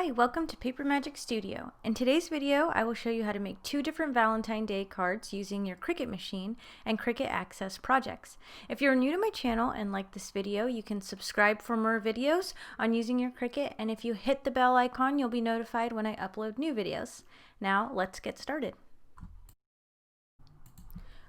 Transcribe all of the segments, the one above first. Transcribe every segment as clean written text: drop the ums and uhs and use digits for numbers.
Hi, welcome to Paper Magic Studio. In today's video, I will show you how to make 2 different Valentine Day cards using your Cricut machine and Cricut Access projects. If you're new to my channel and like this video, you can subscribe for more videos on using your Cricut, and if you hit the bell icon, you'll be notified when I upload new videos. Now, let's get started.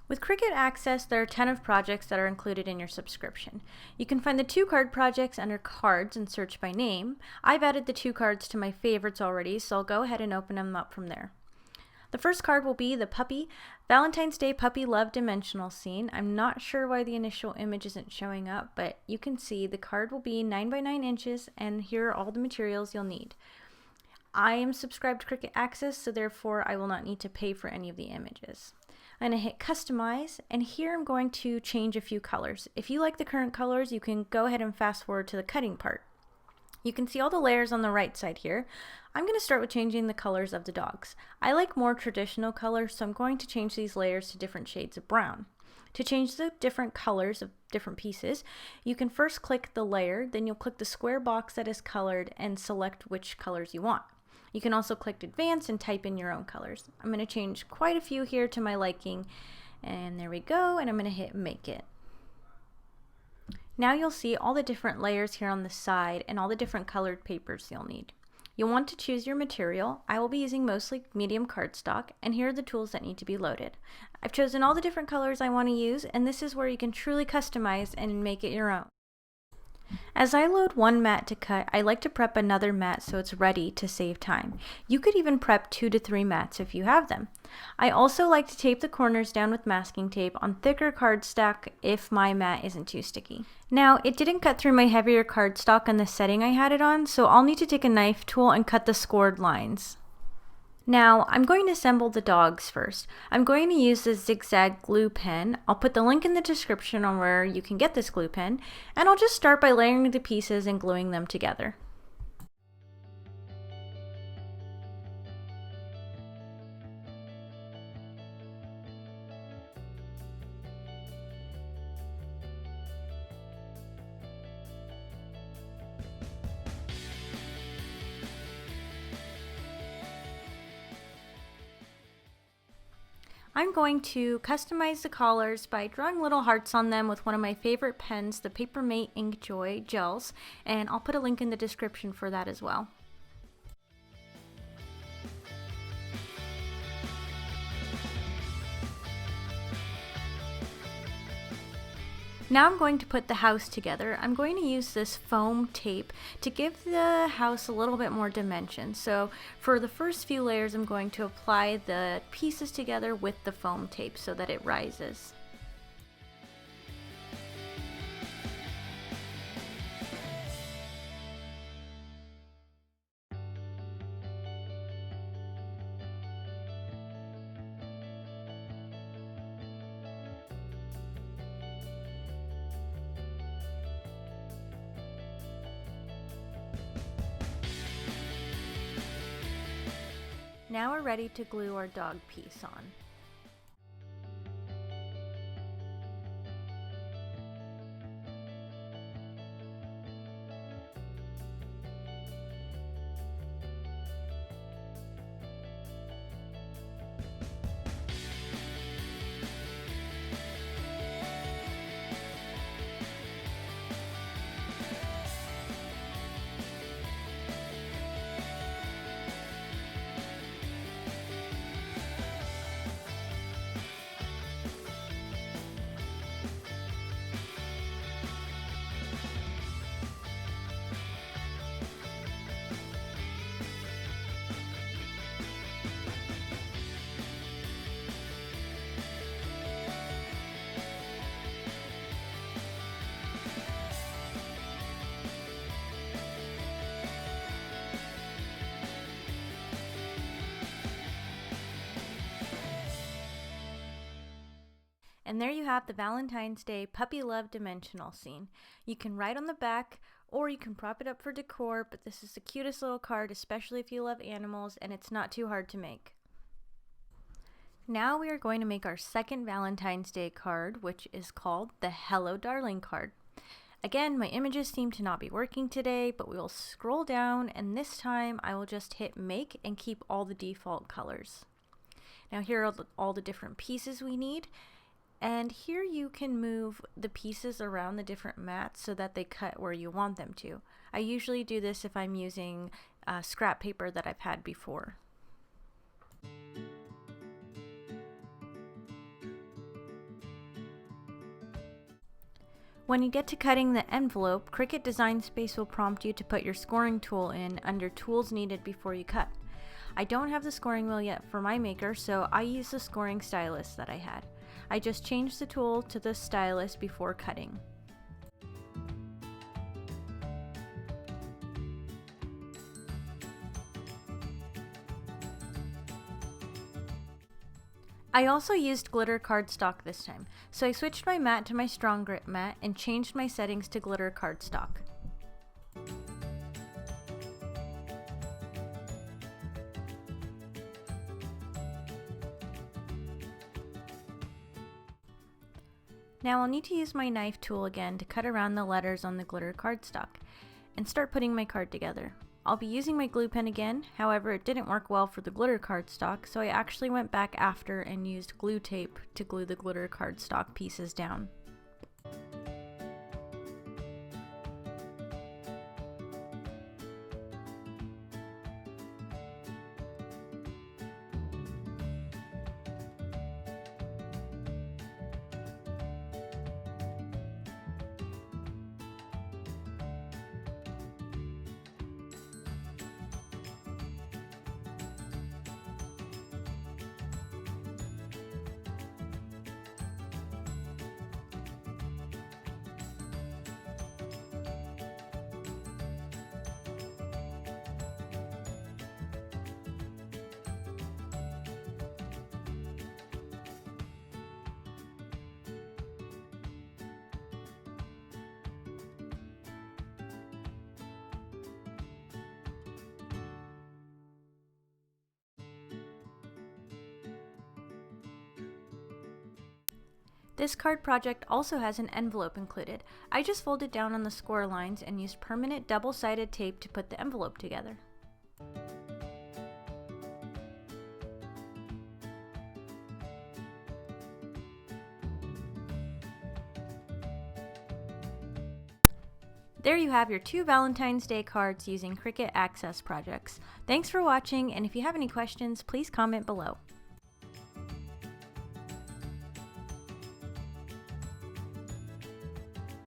With Cricut Access, there are 10 of projects that are included in your subscription. You can find the 2 card projects under Cards and search by name. I've added the 2 cards to my favorites already, so I'll go ahead and open them up from there. The first card will be the Valentine's Day Puppy Love Dimensional Scene. I'm not sure why the initial image isn't showing up, but you can see the card will be 9 by 9 inches, and here are all the materials you'll need. I am subscribed to Cricut Access, so therefore I will not need to pay for any of the images. I'm going to hit customize, and here I'm going to change a few colors. If you like the current colors, you can go ahead and fast forward to the cutting part. You can see all the layers on the right side here. I'm going to start with changing the colors of the dogs. I like more traditional colors, so I'm going to change these layers to different shades of brown. To change the different colors of different pieces, you can first click the layer, then you'll click the square box that is colored and select which colors you want. You can also click Advanced and type in your own colors. I'm going to change quite a few here to my liking, and there we go, and I'm going to hit Make It. Now you'll see all the different layers here on the side and all the different colored papers you'll need. You'll want to choose your material. I will be using mostly medium cardstock, and here are the tools that need to be loaded. I've chosen all the different colors I want to use, and this is where you can truly customize and make it your own. As I load one mat to cut, I like to prep another mat so it's ready to save time. You could even prep 2 to 3 mats if you have them. I also like to tape the corners down with masking tape on thicker cardstock if my mat isn't too sticky. Now, it didn't cut through my heavier cardstock on the setting I had it on, so I'll need to take a knife tool and cut the scored lines. Now, I'm going to assemble the dogs first. I'm going to use this zigzag glue pen. I'll put the link in the description on where you can get this glue pen, and I'll just start by layering the pieces and gluing them together. I'm going to customize the collars by drawing little hearts on them with one of my favorite pens, the Papermate Inkjoy gels, and I'll put a link in the description for that as well. Now I'm going to put the house together. I'm going to use this foam tape to give the house a little bit more dimension. So for the first few layers, I'm going to apply the pieces together with the foam tape so that it rises. Now we're ready to glue our dog piece on. And there you have the Valentine's Day Puppy Love Dimensional Scene. You can write on the back, or you can prop it up for decor, but this is the cutest little card, especially if you love animals, and it's not too hard to make. Now we are going to make our second Valentine's Day card, which is called the Hello Darling card. Again, my images seem to not be working today, but we will scroll down, and this time I will just hit make and keep all the default colors. Now here are all the different pieces we need, and here you can move the pieces around the different mats so that they cut where you want them to. I usually do this if I'm using scrap paper that I've had before. When you get to cutting the envelope, Cricut Design Space will prompt you to put your scoring tool in under Tools Needed before you cut. I don't have the scoring wheel yet for my maker, so I use the scoring stylus that I had. I just changed the tool to the stylus before cutting. I also used glitter cardstock this time, so I switched my mat to my strong grip mat and changed my settings to glitter cardstock. Now I'll need to use my knife tool again to cut around the letters on the glitter cardstock and start putting my card together. I'll be using my glue pen again, however it didn't work well for the glitter cardstock, so I actually went back after and used glue tape to glue the glitter cardstock pieces down. This card project also has an envelope included. I just folded down on the score lines and used permanent double-sided tape to put the envelope together. There you have your 2 Valentine's Day cards using Cricut Access projects. Thanks for watching, and if you have any questions, please comment below.